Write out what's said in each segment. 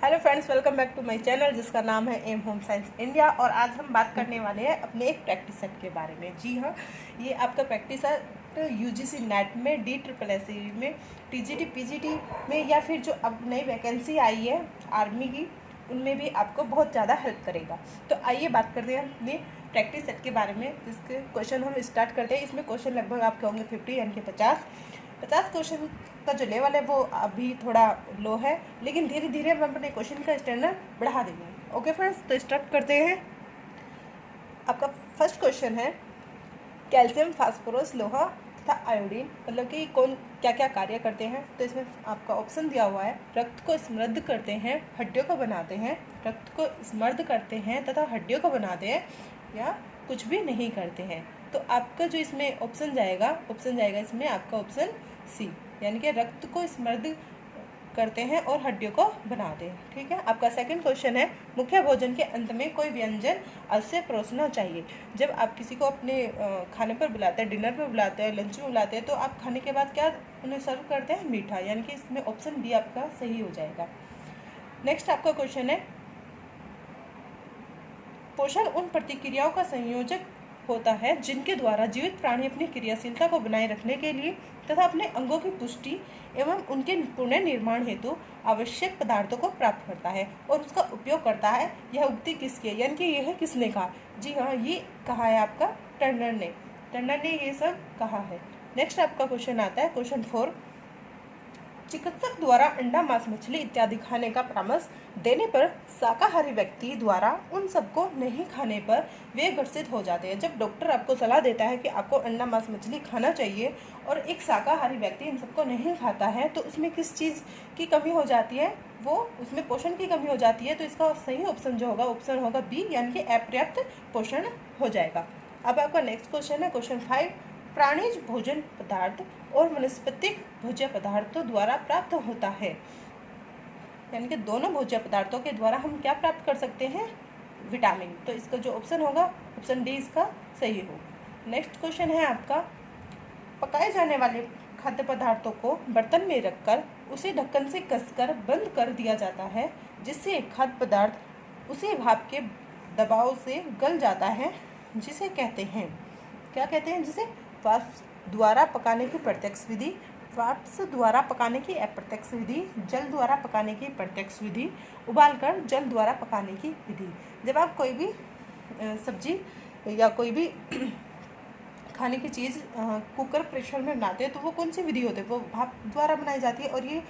Hello friends, welcome back to my channel जिसका नाम है एम होम साइंस इंडिया। और आज हम बात करने वाले हैं अपने एक प्रैक्टिस सेट के बारे में। जी हाँ, ये आपका प्रैक्टिस सेट यूजीसी नेट में, DSSS में, TGT PGT में या फिर जो अब नई वैकेंसी आई है आर्मी की, उनमें भी आपको बहुत ज़्यादा हेल्प करेगा। तो आइए बात करते हैं अपने प्रैक्टिस सेट के बारे में, जिसके क्वेश्चन हम स्टार्ट करते हैं। इसमें क्वेश्चन लगभग आपके होंगे 50 यानी कि 50 क्वेश्चन का जो लेवल है वो अभी थोड़ा लो है, लेकिन धीरे धीरे हम अपने क्वेश्चन का स्टैंडर्ड बढ़ा देंगे। ओके फ्रेंड्स, तो स्टार्ट करते हैं। आपका फर्स्ट क्वेश्चन है, कैल्शियम, फास्फोरस, लोहा तथा आयोडीन मतलब कि कौन क्या क्या कार्य करते हैं। तो इसमें आपका ऑप्शन दिया हुआ है, रक्त को समृद्ध करते हैं, हड्डियों को बनाते हैं, रक्त को समृद्ध करते हैं तथा हड्डियों को बनाते हैं, या कुछ भी नहीं करते हैं। तो आपका जो इसमें ऑप्शन जाएगा इसमें आपका ऑप्शन सी, यानी कि रक्त को समृद्ध करते हैं और हड्डियों को बनाते हैं। ठीक है। आपका सेकंड क्वेश्चन है, मुख्य भोजन के अंत में कोई व्यंजन अवश्य परोसना चाहिए। जब आप किसी को अपने खाने पर बुलाते हैं, डिनर पर बुलाते हैं, लंच में बुलाते हैं, तो आप खाने के बाद क्या उन्हें सर्व करते हैं? मीठा, यानी कि इसमें ऑप्शन बी आपका सही हो जाएगा। नेक्स्ट आपका क्वेश्चन है, पोषण उन प्रतिक्रियाओं का संयोजक होता है जिनके द्वारा जीवित प्राणी अपनी क्रियाशीलता को बनाए रखने के लिए तथा अपने अंगों की पुष्टि एवं उनके पुनर्निर्माण हेतु आवश्यक पदार्थों को प्राप्त करता है और उसका उपयोग करता है। यह उक्ति किसकी है, यानी कि यह किसने कहा? जी हाँ, ये कहा है आपका टर्नर ने ये सब कहा है। नेक्स्ट आपका क्वेश्चन आता है क्वेश्चन 4, चिकित्सक द्वारा अंडा, मांस, मछली इत्यादि खाने का परामर्श देने पर शाकाहारी व्यक्ति द्वारा उन सबको नहीं खाने पर वे ग्रसित हो जाते हैं। जब डॉक्टर आपको सलाह देता है कि आपको अंडा, मांस, मछली खाना चाहिए और एक शाकाहारी व्यक्ति इन सबको नहीं खाता है, तो उसमें किस चीज़ की कमी हो जाती है? वो उसमें पोषण की कमी हो जाती है। तो इसका सही ऑप्शन जो होगा ऑप्शन होगा बी, यानी कि अपर्याप्त पोषण हो जाएगा। अब आपका नेक्स्ट क्वेश्चन है क्वेश्चन 5, प्राणिज भोजन पदार्थ और वनस्पतिक भोज्य पदार्थों द्वारा प्राप्त होता है, यानी कि दोनों भोज्य पदार्थों के द्वारा हम क्या प्राप्त कर सकते हैं? विटामिन। तो इसका जो ऑप्शन होगा ऑप्शन डी इसका सही हो। नेक्स्ट क्वेश्चन है आपका, पकाए जाने वाले खाद्य पदार्थों को बर्तन में रखकर उसे ढक्कन से कसकर बंद कर दिया जाता है, जिससे खाद्य पदार्थ उसी भाप के दबाव से गल जाता है, जिसे कहते हैं क्या कहते हैं? जिसे वाष्प द्वारा पकाने की प्रत्यक्ष विधि, वाष्प द्वारा पकाने की अप्रत्यक्ष विधि, जल द्वारा पकाने की प्रत्यक्ष विधि, उबालकर जल द्वारा पकाने की विधि। जब आप कोई भी सब्जी या कोई भी खाने की चीज़ कुकर प्रेशर में बनाते हैं, तो वो कौन सी विधि होती है? वो भाप द्वारा बनाई जाती है, और ये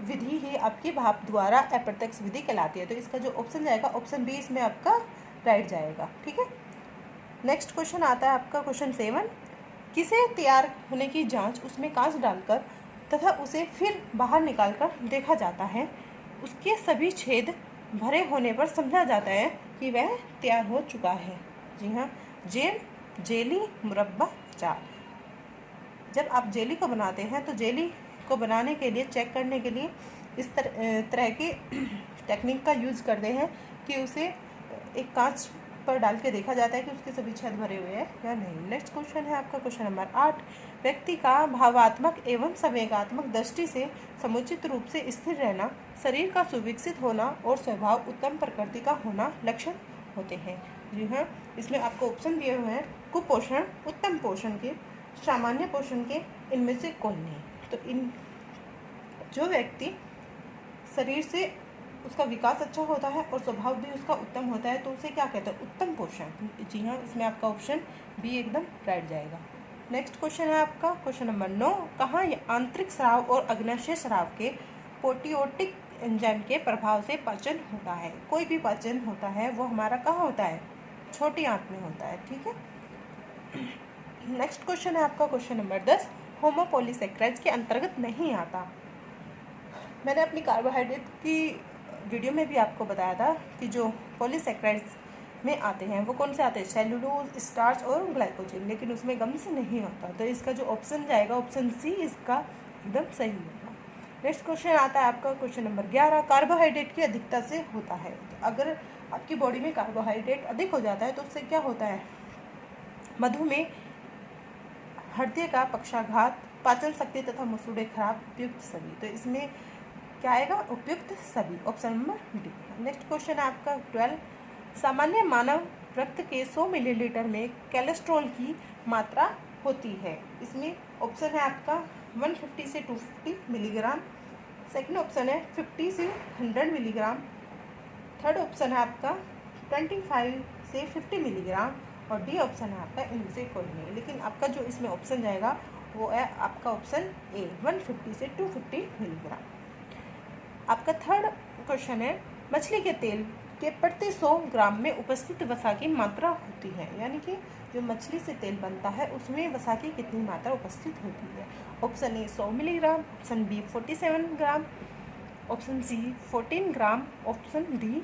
विधि ही आपकी भाप द्वारा अप्रत्यक्ष विधि कहलाती है। तो इसका जो ऑप्शन जाएगा ऑप्शन बी इसमें आपका राइट जाएगा। ठीक है। नेक्स्ट क्वेश्चन आता है आपका क्वेश्चन 7, किसे तैयार होने की जांच उसमें कांच डालकर तथा उसे फिर बाहर निकालकर देखा जाता है, उसके सभी छेद भरे होने पर समझा जाता है कि वह तैयार हो चुका है? जी हाँ, जेल, जेली, मुरब्बा, अचार। जब आप जेली को बनाते हैं तो जेली को बनाने के लिए, चेक करने के लिए इस तरह की टेक्निक का यूज़ करते हैं कि उसे एक कांच पर डाल के देखा जाता है कि उसके सभी छेद भरे हुए हैं या नहीं। नेक्स्ट क्वेश्चन है आपका क्वेश्चन नंबर 8, व्यक्ति का भावात्मक एवं संवेगात्मक दृष्टि से समुचित रूप से स्थिर रहना, शरीर का सुविकसित होना और स्वभाव उत्तम प्रकृति का होना लक्षण होते हैं। जी हाँ, इसमें आपको ऑप्शन दिए हुए हैं, कुपोषण, उत्तम पोषण के, सामान्य पोषण के, इनमें से कोई नहीं। तो इन जो व्यक्ति शरीर से उसका विकास अच्छा होता है और स्वभाव भी उसका उत्तम होता है, तो उसे क्या कहते हैं? उत्तम पोषण। जी हाँ, इसमें आपका ऑप्शन बी एकदम राइट जाएगा। नेक्स्ट क्वेश्चन है आपका क्वेश्चन नंबर 9, कहाँ आंतरिक स्राव और अग्न्याशय स्राव के प्रोटियोटिक एंजाइम के प्रभाव से पाचन होता है? कोई भी पाचन होता है वो हमारा कहाँ होता है? छोटी आंत में होता है। ठीक है। नेक्स्ट क्वेश्चन है आपका क्वेश्चन नंबर 10, होमोपॉलीसेक्राइड्स के अंतर्गत नहीं आता। मैंने अपनी कार्बोहाइड्रेट की वीडियो में भी आपको बताया था कि जो पॉलीसेक्राइड्स में आते हैं वो कौन से आते हैं? सेलुलोज, स्टार्च और ग्लाइकोजन, लेकिन उसमें गम्स नहीं होता। तो इसका जो ऑप्शन जाएगा ऑप्शन सी इसका एकदम सही होगा। नेक्स्ट क्वेश्चन आता है आपका क्वेश्चन नंबर 11, कार्बोहाइड्रेट की अधिकता से होता है। तो अगर आपकी बॉडी में कार्बोहाइड्रेट अधिक हो जाता है तो उससे क्या होता है? मधुमेह, हृदय का पक्षाघात, पाचन शक्ति तथा मसूड़े खराब, उपयुक्त सभी। तो इसमें क्या आएगा? उपयुक्त सभी, option number D. Next question है आपका 12। सामान्य मानव रक्त के 100 मिलीलीटर में कोलेस्ट्रॉल की मात्रा होती है। इसमें ऑप्शन है आपका 150 से 250 मिलीग्राम, सेकंड ऑप्शन है 50 से 100 मिलीग्राम, थर्ड ऑप्शन है आपका 25 से 50 मिलीग्राम और डी ऑप्शन है आपका इनमें से कोई नहीं। लेकिन आपका जो इसमें ऑप्शन जाएगा वो है आपका ऑप्शन ए 150 से 250 मिलीग्राम। आपका थर्ड क्वेश्चन है मछली के तेल के प्रति 100 ग्राम में उपस्थित वसा की मात्रा होती है, यानी कि जो मछली से तेल बनता है उसमें वसा की कितनी मात्रा उपस्थित होती है। Option A 100 milligram, option B 47 gram, option C 14 gram, option D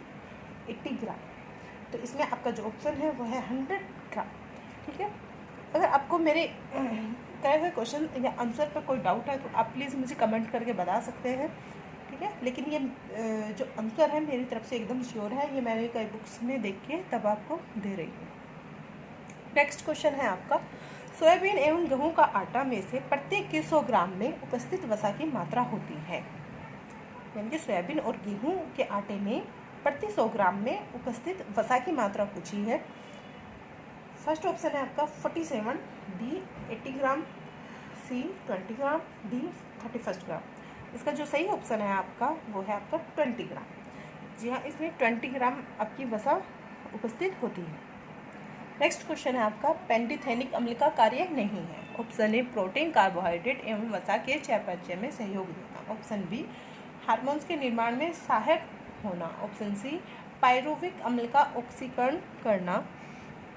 80 gram. तो इसमें आपका जो ऑप्शन है वो है 100 ग्राम। ठीक है, अगर आपको मेरे कहे हुए क्वेश्चन या आंसर पर कोई डाउट है तो आप प्लीज़ मुझे कमेंट करके बता सकते हैं। ठीक है, लेकिन ये जो आंसर है मेरी तरफ से एकदम श्योर है, ये मैंने कई बुक्स में देख के तब आपको दे रही हूँ। नेक्स्ट क्वेश्चन है आपका सोयाबीन एवं गेहूं का आटा में से प्रत्येक के 100 ग्राम में उपस्थित वसा की मात्रा होती है, यानी कि सोयाबीन और गेहूं के आटे में प्रति 100 ग्राम में उपस्थित वसा की मात्रा पूछी है। फर्स्ट ऑप्शन है आपका 47, डी 80 ग्राम, सी 20 ग्राम, डी 31 ग्राम। इसका जो सही ऑप्शन है आपका वो है आपका 20 ग्राम। जी हाँ, इसमें 20 ग्राम आपकी वसा उपस्थित होती है। नेक्स्ट क्वेश्चन है आपका पेंडिथेनिक अम्ल का कार्य नहीं है। ऑप्शन ए प्रोटीन, कार्बोहाइड्रेट एवं वसा के चयापचय में सहयोग देना, ऑप्शन बी हार्मोन्स के निर्माण में सहायक होना, ऑप्शन सी पायरुविक अम्ल का ऑक्सीकरण करना,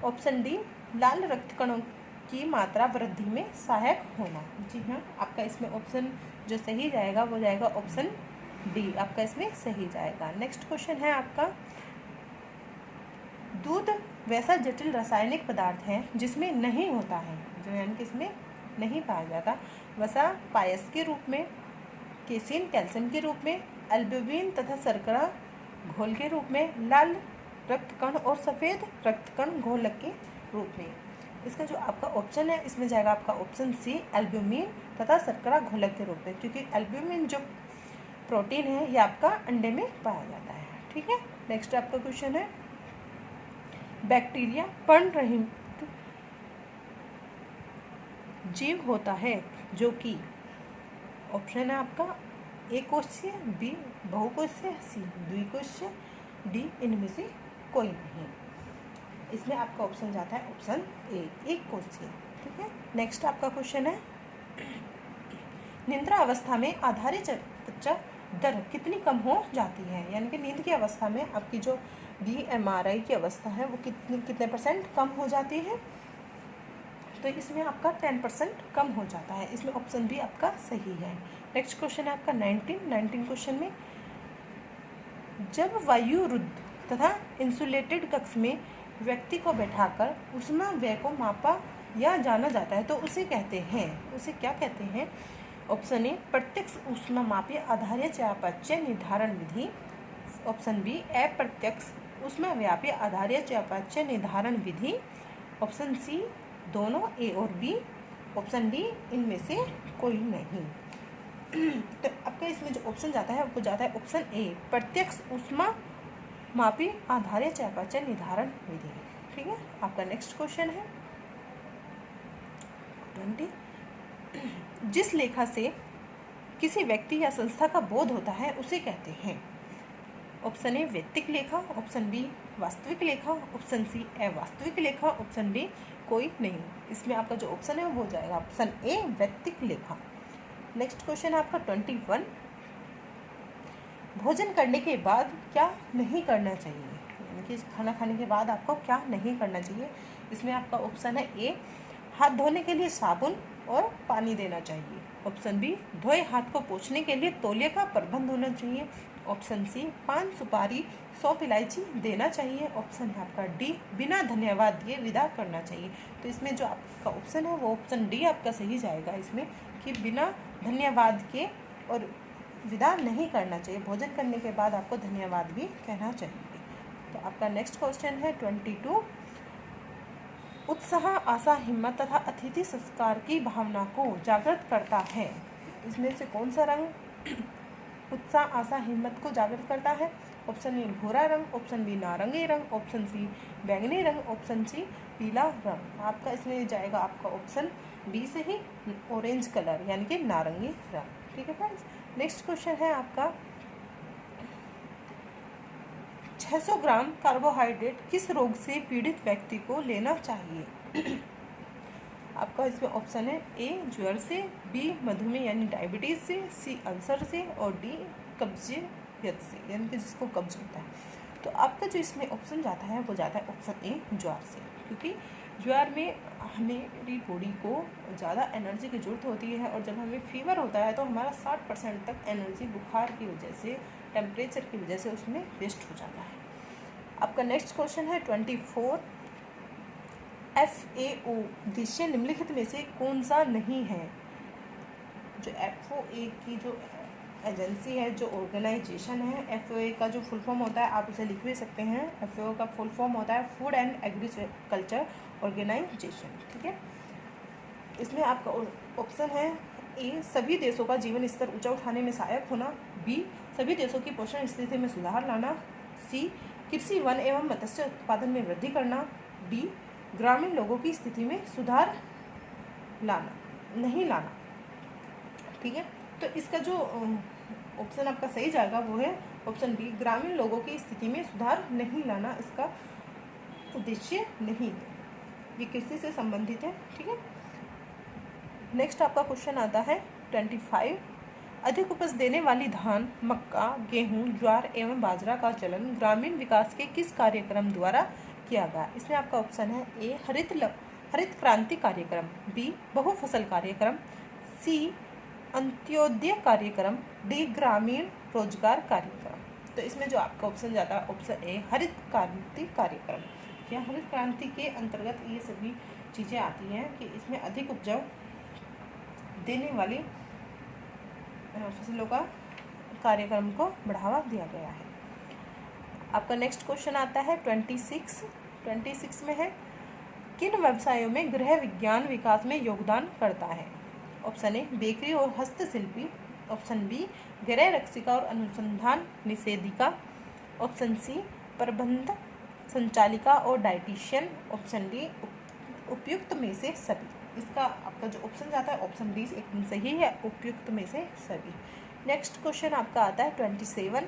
ऑप्शन डी लाल रक्त कणों की मात्रा वृद्धि में सहायक होना। जी हाँ, आपका इसमें ऑप्शन जो सही जाएगा वो जाएगा ऑप्शन डी, आपका इसमें सही जाएगा। नेक्स्ट क्वेश्चन है आपका दूध वैसा जटिल रासायनिक पदार्थ है जिसमें नहीं होता है, जो यानी कि इसमें नहीं पाया जाता वसा पायस के रूप में, केसिन कैल्शियम के रूप में, एल्ब्यूमिन तथा शर्करा घोल के रूप में, लाल रक्त कण और सफ़ेद रक्त कण घोलक के रूप में। इसका जो आपका ऑप्शन है इसमें जाएगा आपका ऑप्शन सी एल्ब्यूमिन तथा शर्करा घोलक के रूप में, क्योंकि एल्ब्यूमिन जो प्रोटीन है ये आपका अंडे में पाया जाता है। ठीक है, नेक्स्ट आपका क्वेश्चन है बैक्टीरिया पर्णरहित जीव होता है जो कि ऑप्शन है आपका ए कोशीय, बी बहुकोशीय, सी द्विकोशीय, डी इनमें से कोई नहीं। इसमें आपका ऑप्शन जाता है ऑप्शन ए एक कोशीय। ठीक है, नेक्स्ट आपका क्वेश्चन है निद्रा अवस्था में आधारी चयापचय दर कितनी कम हो जाती है, यानी कि नींद की अवस्था में आपकी जो BMRI की अवस्था है वो कितने परसेंट कम हो जाती है। तो इसमें आपका 10% कम हो जाता है। इसमें ऑप्शन बी आपका सही है। नेक्स्ट क्वेश्चन है आपका 19 क्वेश्चन में जब वायु रुद्ध तथा इंसुलेटेड कक्ष में व्यक्ति को बैठाकर ऊष्मा व्यय को मापा या जाना जाता है तो उसे कहते हैं, उसे क्या कहते हैं। ऑप्शन ए प्रत्यक्ष ऊष्मा मापी आधारीय चयापचय निर्धारण विधि, ऑप्शन बी अप्रत्यक्ष ऊष्मा व्यापी आधारीय चयापचय निर्धारण विधि, ऑप्शन सी दोनों ए और बी, ऑप्शन डी इनमें से कोई नहीं। तो आपका इसमें जो ऑप्शन जाता है वो जाता है ऑप्शन ए प्रत्यक्ष ऊष्मा मापी आधारीय चयापचय निर्धारण विधि। ठीक है, आपका नेक्स्ट क्वेश्चन है 20 जिस लेखा से किसी व्यक्ति या संस्था का बोध होता है उसे कहते हैं। ऑप्शन ए व्यक्तिक लेखा, ऑप्शन बी वास्तविक लेखा, ऑप्शन सी अवास्तविक लेखा, ऑप्शन डी कोई नहीं। इसमें आपका जो ऑप्शन है वो जाएगा ऑप्शन ए व्यक्तिक लेखा। नेक्स्ट क्वेश्चन है आपका 21 भोजन करने के बाद क्या नहीं करना चाहिए, यानी कि खाना खाने के बाद आपको क्या नहीं करना चाहिए। इसमें आपका ऑप्शन है ए हाथ धोने के लिए साबुन और पानी देना चाहिए, ऑप्शन बी धोए हाथ को पोंछने के लिए तौलिया का प्रबंध होना चाहिए, ऑप्शन सी पान सुपारी सौंफ इलायची देना चाहिए, ऑप्शन है आपका डी बिना धन्यवाद दिए विदा करना चाहिए। तो इसमें जो आपका ऑप्शन है वो ऑप्शन डी आपका सही जाएगा इसमें कि बिना धन्यवाद के और विदा नहीं करना चाहिए, भोजन करने के बाद आपको धन्यवाद भी कहना चाहिए। तो आपका नेक्स्ट क्वेश्चन है 22 उत्साह आशा हिम्मत तथा अतिथि संस्कार की भावना को जागृत करता है। इसमें से कौन सा रंग उत्साह, आशा, हिम्मत को जागृत करता है। ऑप्शन ए भूरा रंग, ऑप्शन बी नारंगी रंग, ऑप्शन सी बैंगनी रंग, ऑप्शन सी पीला रंग। आपका इसमें जाएगा आपका ऑप्शन बी से ही, ऑरेंज कलर यानी कि नारंगी रंग। ठीक है फ्रेंड्स, नेक्स्ट क्वेश्चन है आपका 600 ग्राम कार्बोहाइड्रेट किस रोग से पीड़ित व्यक्ति को लेना चाहिए। आपका इसमें ऑप्शन है ए ज्वर से, बी मधुमेह यानी डायबिटीज से, सी अल्सर से और डी कब्जियत से यानी कि जिसको कब्ज होता है। तो आपका जो इसमें ऑप्शन जाता है वो जाता है ऑप्शन ए ज्वार से, क्योंकि ज्वार में हमारी बॉडी को ज़्यादा एनर्जी की ज़रूरत होती है और जब हमें फीवर होता है तो हमारा 60% तक एनर्जी बुखार की वजह से, टेम्परेचर की वजह से उसमें वेस्ट हो जाता है। आपका नेक्स्ट क्वेश्चन है 24, FAO उद्देश्य निम्नलिखित में से कौन सा नहीं है। जो FAO की जो एजेंसी है, जो ऑर्गेनाइजेशन है, FAO का जो फुल फॉर्म होता है आप उसे लिख भी सकते हैं। FAO का फुल फॉर्म होता है फूड एंड एग्रीकल्चर ऑर्गेनाइजेशन। ठीक है, इसमें आपका ऑप्शन है ए सभी देशों का जीवन स्तर ऊंचा उठाने में सहायक होना, बी सभी देशों की पोषण स्थिति में सुधार लाना, सी कृषि वन एवं मत्स्य उत्पादन में वृद्धि करना, डी ग्रामीण लोगों की स्थिति में सुधार लाना। ठीक है, तो इसका जो ऑप्शन आपका सही जाएगा वो है ऑप्शन बी, ग्रामीण लोगों की स्थिति में सुधार नहीं लाना इसका उद्देश्य नहीं है, ये कृषि से संबंधित है। ठीक है, नेक्स्ट आपका क्वेश्चन आता है 25, अधिक उपज देने वाली धान, मक्का, गेहूं, ज्वार एवं बाजरा का चलन ग्रामीण विकास के किस कार्यक्रम द्वारा किया गया। इसमें आपका ऑप्शन है ए हरित क्रांति कार्यक्रम, बी बहुफसल कार्यक्रम, सी अंत्योदय कार्यक्रम, डी ग्रामीण रोजगार कार्यक्रम। तो इसमें जो आपका ऑप्शन जाता है ऑप्शन ए हरित क्रांति कार्यक्रम। या हरित क्रांति के अंतर्गत ये सभी चीज़ें आती हैं कि इसमें अधिक उपजाऊ देने वाली फसलों का कार्यक्रम को बढ़ावा दिया गया है। आपका नेक्स्ट क्वेश्चन आता है 26 में है किन व्यवसायों में गृह विज्ञान विकास में योगदान करता है। ऑप्शन ए बेकरी और हस्तशिल्पी, ऑप्शन बी गृह रक्षिका और अनुसंधान निषेधिका, ऑप्शन सी प्रबंध संचालिका और डाइटिशियन, ऑप्शन डी उपयुक्त में से सभी। इसका आपका जो ऑप्शन जाता है ऑप्शन डी एकदम सही है, उपयुक्त में से सभी। नेक्स्ट क्वेश्चन आपका आता है 27,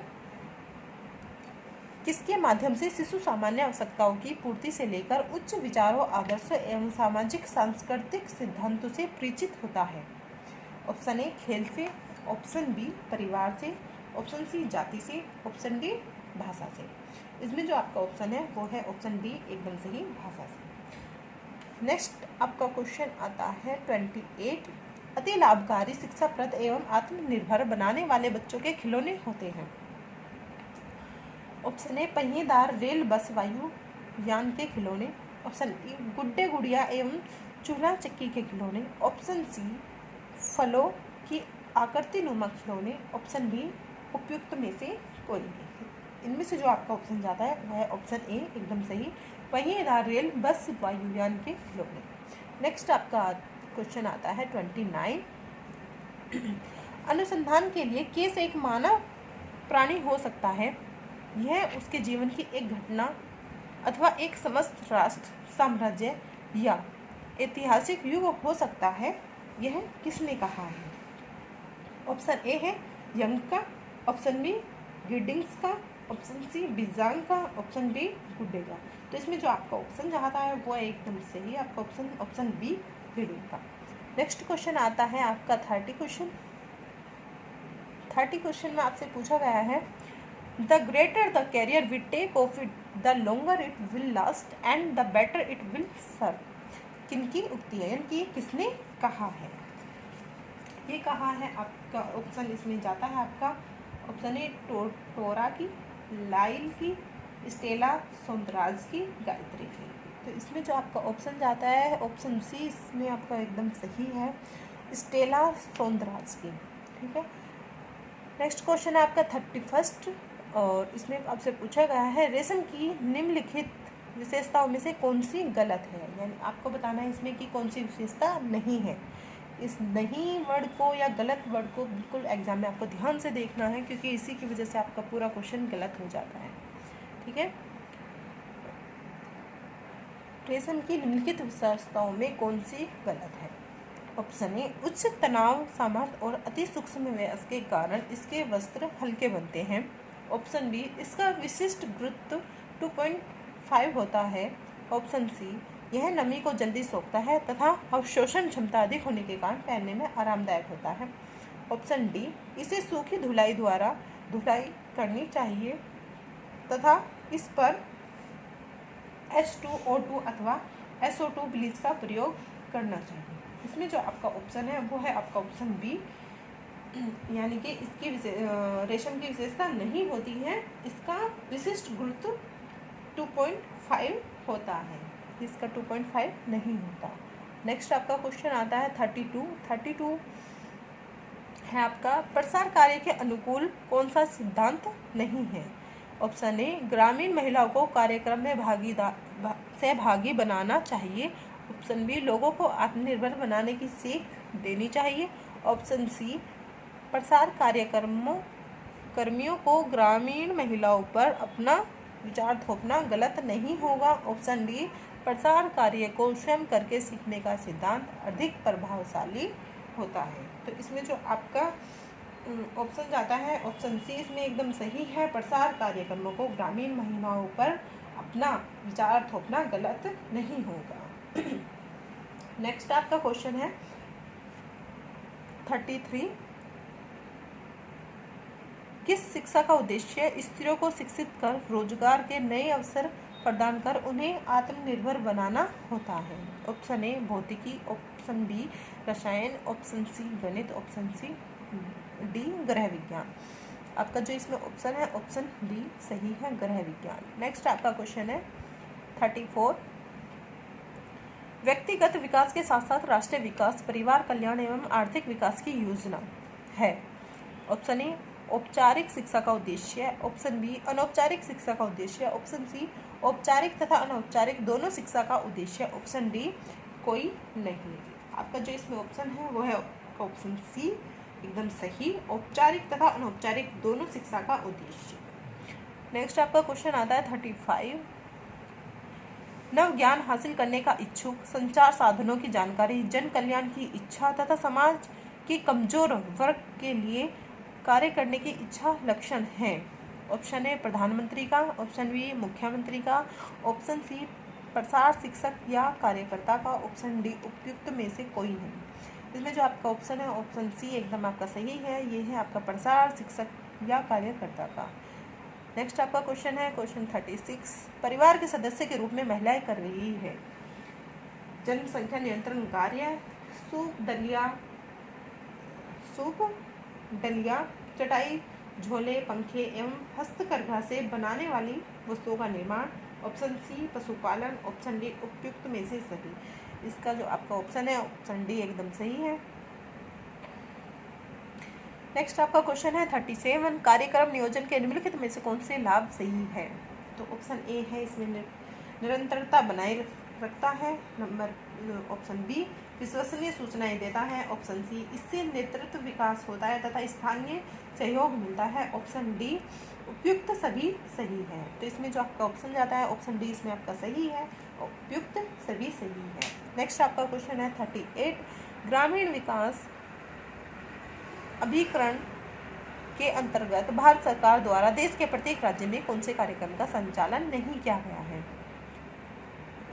किसके माध्यम से शिशु सामान्य आवश्यकताओं की पूर्ति से लेकर उच्च विचारों, आदर्शों एवं सामाजिक सांस्कृतिक सिद्धांतों से परिचित होता है। ऑप्शन ए खेल से, ऑप्शन बी परिवार से, ऑप्शन सी जाति से, ऑप्शन डी भाषा से। इसमें जो आपका ऑप्शन है वो है ऑप्शन डी एकदम सही, भाषा से। नेक्स्ट आपका क्वेश्चन आता है 28, अति लाभकारी शिक्षाप्रद एवं आत्मनिर्भर बनाने वाले बच्चों के खिलौने होते हैं। ऑप्शन ए पहिएदार रेल बस वायु यान के खिलौने, ऑप्शन ई गुड्डे गुड़िया एवं चूल्हा चक्की के खिलौने, ऑप्शन सी फलों की आकृति नुमा खिलौने, ऑप्शन बी उपयुक्त में से कोई नहीं। इनमें से जो आपका ऑप्शन जाता है वह है ऑप्शन ए एकदम सही, पहिएदार रेल बस वायुयान के खिलौने। नेक्स्ट आपका क्वेश्चन आता है 29, अनुसंधान के लिए कैसे एक मानव प्राणी हो सकता है। यह उसके जीवन की एक घटना अथवा एक समस्त राष्ट्र, साम्राज्य या ऐतिहासिक युग हो सकता है, यह किसने कहा है। ऑप्शन ए है यंग का, ऑप्शन बी गिडिंग्स का, ऑप्शन सी बिजांग का, ऑप्शन डी गुड्डे का। तो इसमें जो आपका ऑप्शन जाता है वो एकदम सही है, आपका ऑप्शन बी गिडिंग का। नेक्स्ट क्वेश्चन आता है आपका 30 क्वेश्चन में आपसे पूछा गया है the greater the carrier we take of it the longer it will last and the better it will serve. किनकी उक्ति है, यानी कि किसने कहा है। ये कहा है आपका ऑप्शन इसमें जाता है आपका ऑप्शन ए टोरा की, लाइल की, स्टेला सोंदराज की, गायत्री की। तो इसमें जो आपका ऑप्शन जाता है ऑप्शन सी इसमें आपका एकदम सही है, स्टेला सोंदराज की। ठीक है, नेक्स्ट क्वेश्चन है आपका 31 और इसमें आपसे पूछा गया है रेशम की निम्नलिखित विशेषताओं में से कौन सी गलत है, यानी आपको बताना है इसमें कि कौन सी विशेषता नहीं है। इस नहीं वर्ड को या गलत वर्ड को बिल्कुल एग्जाम में आपको ध्यान से देखना है, क्योंकि इसी की वजह से आपका पूरा क्वेश्चन गलत हो जाता है। ठीक है। रेशम की निम्नलिखित विशेषताओं में कौन सी गलत है? ऑप्शन ए, उच्च तनाव सामर्थ्य और अति सूक्ष्म व्यास के कारण इसके वस्त्र हल्के बनते हैं। ऑप्शन बी, इसका विशिष्ट गुरुत्व 2.5 होता है। ऑप्शन सी, यह नमी को जल्दी सोखता है तथा अवशोषण क्षमता अधिक होने के कारण पहनने में आरामदायक होता है। ऑप्शन डी, इसे सूखी धुलाई द्वारा धुलाई करनी चाहिए तथा इस पर H2O2 अथवा SO2 ब्लीच का प्रयोग करना चाहिए। इसमें जो आपका ऑप्शन है वो है आपका ऑप्शन बी, यानी कि इसकी रेशम की विशेषता नहीं होती है, इसका विशिष्ट गुरुत्व 2.5 होता है, इसका 2.5 नहीं होता। नेक्स्ट आपका क्वेश्चन आता है 32 है आपका, प्रसार कार्य के अनुकूल कौन सा सिद्धांत नहीं है? ऑप्शन ए, ग्रामीण महिलाओं को कार्यक्रम में सहभागी बनाना चाहिए। ऑप्शन बी, लोगों को आत्मनिर्भर बनाने की सीख देनी चाहिए। ऑप्शन सी, प्रसार कर्मियों को ग्रामीण महिलाओं पर अपना विचार थोपना गलत नहीं होगा। ऑप्शन डी, प्रसार कार्य को स्वयं करके सीखने का सिद्धांत अधिक प्रभावशाली होता है। तो इसमें जो आपका ऑप्शन जाता है ऑप्शन सी, इसमें एकदम सही है। प्रसार कार्यक्रमों को ग्रामीण महिलाओं पर अपना विचार थोपना गलत नहीं होगा। नेक्स्ट आपका क्वेश्चन है 33, किस शिक्षा का उद्देश्य स्त्रियों को शिक्षित कर रोजगार के नए अवसर प्रदान कर उन्हें आत्मनिर्भर बनाना होता है? ऑप्शन ए, भौतिकी। ऑप्शन बी, रसायन। ऑप्शन सी, गणित। ऑप्शन सी डी, गृह विज्ञान। आपका जो इसमें ऑप्शन है ऑप्शन डी सही है, गृह विज्ञान। नेक्स्ट आपका क्वेश्चन है 34, व्यक्तिगत विकास के साथ साथ राष्ट्रीय विकास, परिवार कल्याण एवं आर्थिक विकास की योजना है। ऑप्शन ए, औपचारिक शिक्षा का उद्देश्य। ऑप्शन बी, अनौपचारिक शिक्षा का उद्देश्य। ऑप्शन सी, औपचारिक तथा अनौपचारिक दोनों शिक्षा का उद्देश्य। ऑप्शन डी, कोई नहीं। आपका जो इसमें ऑप्शन है वो है ऑप्शन सी, एकदम सही, औपचारिक तथा अनौपचारिक दोनों शिक्षा का उद्देश्य। नेक्स्ट आपका क्वेश्चन आता है 35, नव ज्ञान हासिल करने का इच्छुक, संचार साधनों की जानकारी, जन कल्याण की इच्छा तथा समाज के कमजोर वर्ग के लिए कार्य करने की इच्छा लक्षण है। ऑप्शन ए, प्रधानमंत्री का। ऑप्शन बी, मुख्यमंत्री का। ऑप्शन सी, प्रसार शिक्षक या कार्यकर्ता का। ऑप्शन डी, उपयुक्त में से कोई नहीं। इसमें जो आपका ऑप्शन है ऑप्शन सी एकदम आपका सही है, ये है आपका प्रसार शिक्षक या कार्यकर्ता का। नेक्स्ट आपका क्वेश्चन है क्वेश्चन 36, परिवार के सदस्य के रूप में महिलाएं कर रही है जनसंख्या नियंत्रण कार्य, सूप डलिया, चटाई, झोले, पंखे एवं हस्तकरघा से बनाने वाली वस्तुओं का निर्माण। ऑप्शन सी, पशुपालन। ऑप्शन डी, उपयुक्त में से सही। इसका जो आपका ऑप्शन है ऑप्शन डी एकदम सही है। नेक्स्ट आपका क्वेश्चन है 37, कार्यक्रम नियोजन के निम्नलिखित में से कौन से लाभ सही है? तो ऑप्शन ए है, इसमें निरंतरता बनाए रखता है। नंबर ऑप्शन बी, विश्वसनीय सूचनाएं देता है। ऑप्शन सी, इससे नेतृत्व विकास होता है तथा स्थानीय सहयोग मिलता है। ऑप्शन डी, उपयुक्त सभी सही है। तो इसमें जो आपका ऑप्शन जाता है ऑप्शन डी इसमें आपका सही है, उपयुक्त सभी सही है। नेक्स्ट आपका क्वेश्चन है 38, ग्रामीण विकास अभिकरण के अंतर्गत भारत सरकार द्वारा देश के प्रत्येक राज्य में कौन से कार्यक्रम का संचालन नहीं किया गया है?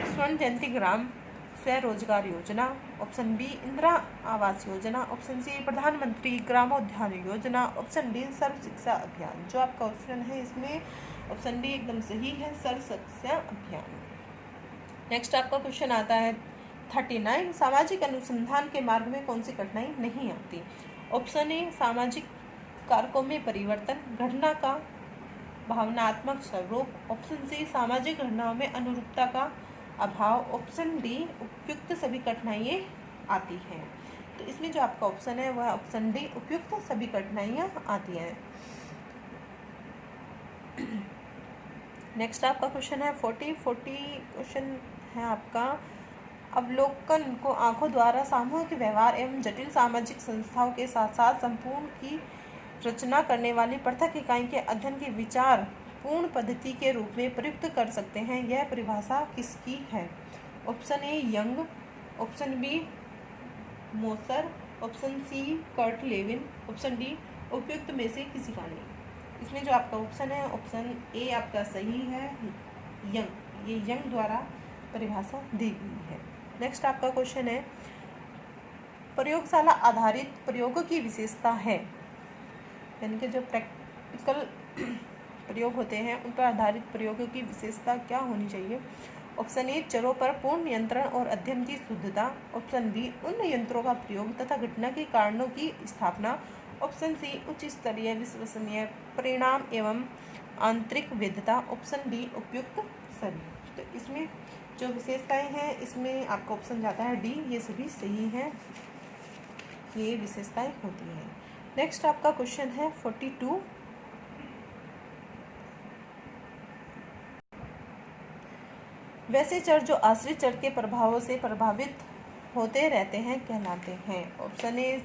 स्वर्ण जयंती ग्राम स्वरोजगार योजना। Option B, Indira Awas Yojana. Option C, प्रधानमंत्री ग्रामोद्यान योजना। ऑप्शन डी, सर्व शिक्षा अभियान। जो आपका ऑप्शन है इसमें ऑप्शन डी एकदम सही है, सर्व शिक्षा अभियान। नेक्स्ट आपका क्वेश्चन आता है 39, सामाजिक अनुसंधान के मार्ग में कौन सी कठिनाई नहीं आती? ऑप्शन ए, सामाजिक कारकों में परिवर्तन, घटना का भावनात्मक स्वरूप। ऑप्शन सी, सामाजिक घटनाओं में अनुरूपता का अभाव। ऑप्शन डी, उपयुक्त सभी कठिनाइयाँ आती हैं। तो इसमें जो आपका ऑप्शन है वह ऑप्शन डी, उपयुक्त सभी कठिनाइयाँ आती हैं। नेक्स्ट आपका क्वेश्चन है 40 क्वेश्चन है आपका, अवलोकन को आंखों द्वारा सामूहिक व्यवहार एवं जटिल सामाजिक संस्थाओं के साथ साथ संपूर्ण की रचना करने वाली पृथक इकाई के अध्ययन की विचार पूर्ण पद्धति के रूप में प्रयुक्त कर सकते हैं। यह परिभाषा किसकी है? Option A Young, option B Moser, option C Kurt Lewin, option D उपयुक्त में से किसी का नहीं। इसमें जो आपका ऑप्शन है ऑप्शन ए आपका सही है, यंग। ये यंग द्वारा परिभाषा दी गई है। नेक्स्ट आपका क्वेश्चन है, प्रयोगशाला आधारित प्रयोगों की विशेषता है, यानी कि जो प्रैक्टिकल प्रयोग होते हैं उन पर आधारित प्रयोगों की विशेषता क्या होनी चाहिए? ऑप्शन ए चरों पर पूर्ण नियंत्रण और अध्ययन की शुद्धता, ऑप्शन बी उन यंत्रों का प्रयोग तथा घटना के कारणों की स्थापना, ऑप्शन सी उच्च स्तरीय विश्वसनीय परिणाम एवं आंतरिक वैधता, ऑप्शन डी उपयुक्त सभी। तो इसमें जो विशेषताएं हैं इसमें आपका ऑप्शन जाता है डी, ये सभी सही है, ये विशेषताएं होती हैं। नेक्स्ट आपका क्वेश्चन है 42, वैसे चर जो आश्रित चर के प्रभावों से प्रभावित होते रहते हैं कहलाते हैं। ऑप्शन ए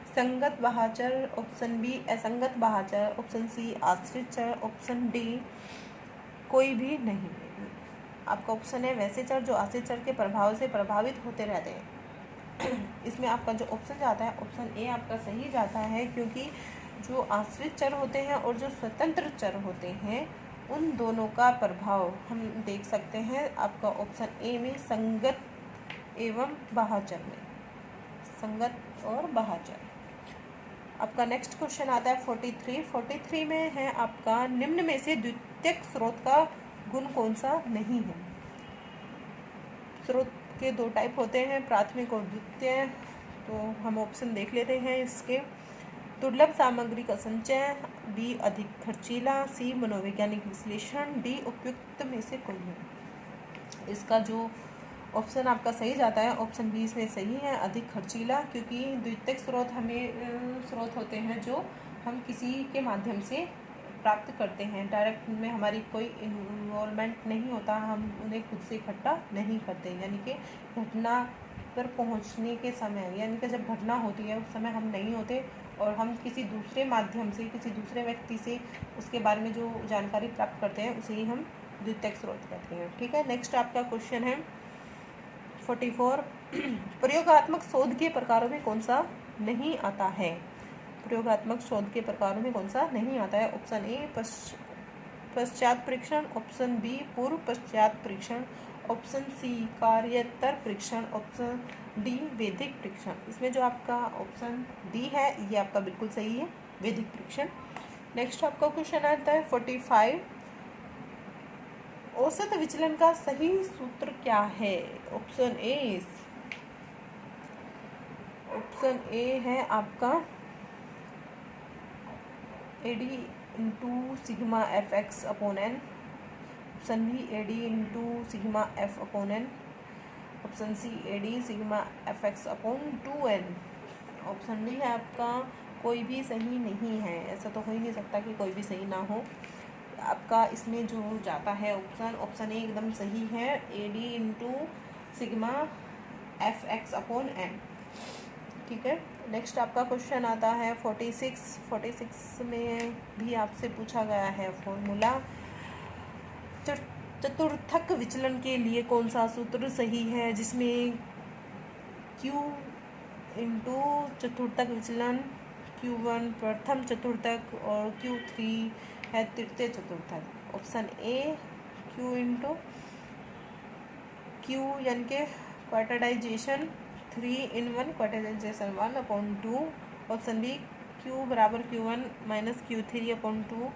संगत बहाचर, ऑप्शन बी असंगत बहाचर, ऑप्शन सी आश्रित चर, ऑप्शन डी कोई भी नहीं। आपका ऑप्शन है वैसे चर जो आश्रित चर के प्रभाव से प्रभावित होते रहते हैं। इसमें आपका जो ऑप्शन जाता है ऑप्शन ए आपका सही जाता है, क्योंकि जो आश्रित चर होते हैं और जो स्वतंत्र चर होते हैं उन दोनों का प्रभाव हम देख सकते हैं आपका ऑप्शन ए में संगत एवं बहाचर में, संगत और बहाचर। आपका नेक्स्ट क्वेश्चन आता है 43 में है आपका निम्न में से द्वितीयक स्रोत का गुण कौन सा नहीं है? स्रोत के दो टाइप होते हैं, प्राथमिक और द्वितीय। तो हम ऑप्शन देख लेते हैं इसके। दुर्लभ सामग्री का संचय, बी अधिक खर्चीला, सी मनोवैज्ञानिक विश्लेषण, डी उपयुक्त में से कोई नहीं। इसका जो ऑप्शन आपका सही जाता है ऑप्शन बी इसमें सही है, अधिक खर्चीला, क्योंकि द्वितीयक स्रोत हमें स्रोत होते हैं जो हम किसी के माध्यम से प्राप्त करते हैं, डायरेक्ट में हमारी कोई इन्वॉल्वमेंट नहीं होता, हम उन्हें खुद से इकट्ठा नहीं करते। यानी कि घटना पर पहुंचने के समय, यानी कि जब घटना होती है उस समय हम नहीं होते और हम किसी दूसरे माध्यम से, किसी दूसरे व्यक्ति से उसके बारे में जो जानकारी प्राप्त करते हैं उसे ही हम द्वितीयक स्रोत कहते हैं। ठीक है, नेक्स्ट आपका क्वेश्चन है 44, प्रयोगात्मक शोध के प्रकारों में कौन सा नहीं आता है? प्रयोगात्मक शोध के प्रकारों में कौन सा नहीं आता है? ऑप्शन ए पश्चात परीक्षण, ऑप्शन बी पूर्व पश्चात परीक्षण, ऑप्शन सी कार्योत्तर परीक्षण, ऑप्शन डी वैदिक परीक्षण। इसमें जो आपका ऑप्शन डी है ये आपका बिल्कुल सही है, वैदिक परीक्षण। नेक्स्ट आपका क्वेश्चन आता है 45, औसत विचलन का सही सूत्र क्या है? ऑप्शन ए है आपका AD into sigma FX upon n, option B AD into sigma F upon n, option C AD sigma FX upon 2n, option D है आपका कोई भी सही नहीं है। ऐसा तो हो ही नहीं सकता कि कोई भी सही ना हो। आपका इसमें जो जाता है ऑप्शन ए एकदम सही है, AD into sigma FX upon n. ठीक है, नेक्स्ट आपका क्वेश्चन आता है 46 में भी आपसे पूछा गया है फॉर्मूला, चतुर्थक विचलन के लिए कौन सा सूत्र सही है, जिसमें Q इंटू चतुर्थक विचलन, Q1 प्रथम चतुर्थक और Q3 है तृतीय चतुर्थक। Option A Q into Q यानी कि quarterization 3/1 quarterization 1/2, option B Q बराबर Q1 minus Q3/2,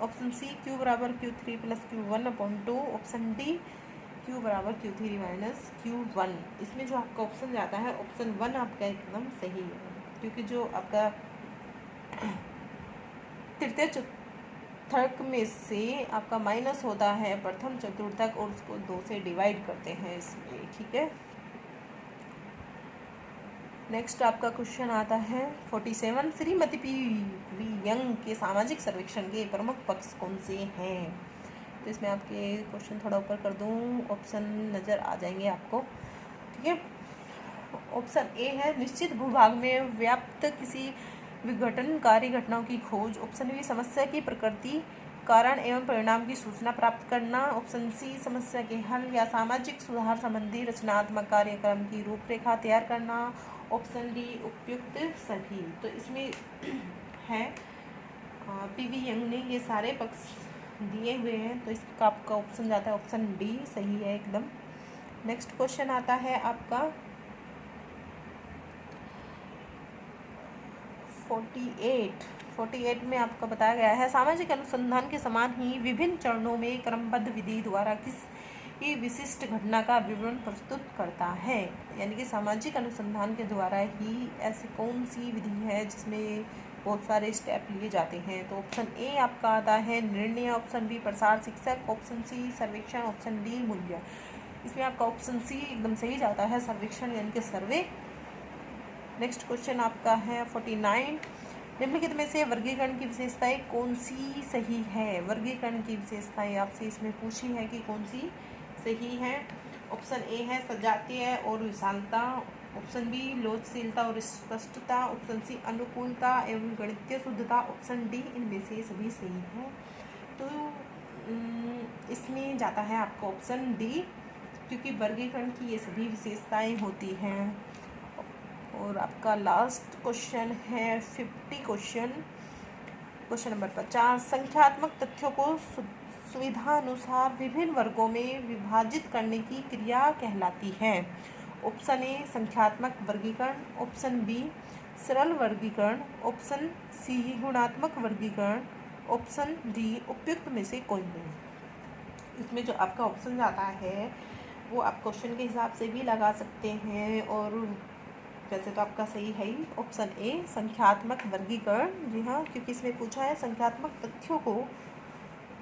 option C Q बराबर Q3 plus Q1/2, option D Q बराबर Q3 माइनस Q1। इसमें जो आपका ऑप्शन जाता है ऑप्शन 1 आपका एकदम सही है, क्योंकि जो आपका तृतीय चतुर्थक में से आपका माइनस होता है प्रथम चतुर्थक और उसको 2 से डिवाइड करते हैं इसलिए। ठीक है, नेक्स्ट आपका क्वेश्चन आता है 47, श्रीमती पी वी यंग के सामाजिक सर्वेक्षण के प्रमुख पक्ष कौन से हैं? तो इसमें आपके क्वेश्चन थोड़ा ऊपर कर दूँ, ऑप्शन नज़र आ जाएंगे आपको, ठीक है। ऑप्शन ए है निश्चित भूभाग में व्याप्त किसी विघटनकारी घटनाओं की खोज। ऑप्शन बी समस्या की प्रकृति, कारण एवं परिणाम की सूचना प्राप्त करना। ऑप्शन सी समस्या के हल या सामाजिक सुधार संबंधी रचनात्मक कार्यक्रम की रूपरेखा तैयार करना। ऑप्शन डी उपयुक्त सभी। तो इसमें है पीवी यंग ने ये सारे पक्ष दिए हुए हैं, तो इसका आपका ऑप्शन जाता है ऑप्शन डी, सही है एकदम। नेक्स्ट क्वेश्चन आता है आपका 48 में आपका बताया गया है सामाजिक अनुसंधान के समान ही विभिन्न चरणों में क्रमबद्ध विधि द्वारा किस विशिष्ट घटना का विवरण प्रस्तुत करता है। यानी कि सामाजिक अनुसंधान के द्वारा ही ऐसी कौन सी विधि है जिसमें बहुत सारे स्टेप लिए जाते हैं। तो ऑप्शन ए आपका आता है निर्णय, ऑप्शन बी प्रसार शिक्षक, ऑप्शन सी सर्वेक्षण, ऑप्शन डी मूल्य। इसमें आपका ऑप्शन सी एकदम सही जाता है, सर्वेक्षण यानी कि सर्वे। नेक्स्ट क्वेश्चन आपका है 49, निम्नलिखित में से वर्गीकरण की विशेषताएं कौन सी सही है। वर्गीकरण की विशेषताएं आपसे इसमें पूछी है कि कौन सी सही है। ऑप्शन ए है सजातीय और विशालता, ऑप्शन बी लोचशीलता और स्पष्टता, ऑप्शन सी अनुकूलता एवं गणितीय शुद्धता, ऑप्शन डी इनमें से सभी सही है। तो इसमें जाता है आपका ऑप्शन डी, क्योंकि वर्गीकरण की ये सभी विशेषताएं होती हैं। और आपका लास्ट क्वेश्चन है 50 क्वेश्चन नंबर 50, संख्यात्मक तथ्यों को सुविधानुसार विभिन्न वर्गों में विभाजित करने की क्रिया कहलाती है। ऑप्शन ए संख्यात्मक वर्गीकरण, ऑप्शन बी सरल वर्गीकरण, ऑप्शन सी गुणात्मक वर्गीकरण, ऑप्शन डी उपयुक्त में से कोई नहीं। इसमें जो आपका ऑप्शन जाता है वो आप क्वेश्चन के हिसाब से भी लगा सकते हैं, और वैसे तो आपका सही है ही ऑप्शन ए संख्यात्मक वर्गीकरण। जी हाँ, क्योंकि इसमें पूछा है संख्यात्मक तथ्यों को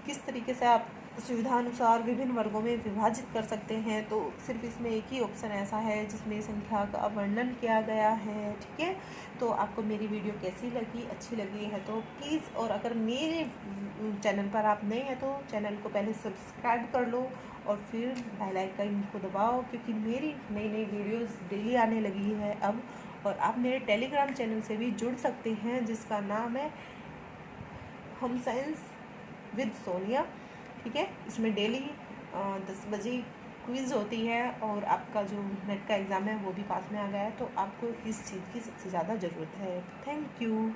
किस तरीके से आप सुविधानुसार विभिन्न वर्गों में विभाजित कर सकते हैं। तो सिर्फ इसमें एक ही ऑप्शन ऐसा है जिसमें संख्या का वर्णन किया गया है, ठीक है। तो आपको मेरी वीडियो कैसी लगी, अच्छी लगी है तो प्लीज़, और अगर मेरे चैनल पर आप नए हैं तो चैनल को पहले सब्सक्राइब कर लो और फिर बेल आइकन को दबाओ, क्योंकि मेरी नई नई वीडियोस डेली आने लगी है अब। और आप मेरे टेलीग्राम चैनल से भी जुड़ सकते हैं जिसका नाम है होम साइंस विद सोनिया, ठीक है। इसमें डेली 10 बजे क्विज़ होती है, और आपका जो नेट का एग्ज़ाम है वो भी पास में आ गया है, तो आपको इस चीज़ की सबसे ज़्यादा ज़रूरत है। Thank you.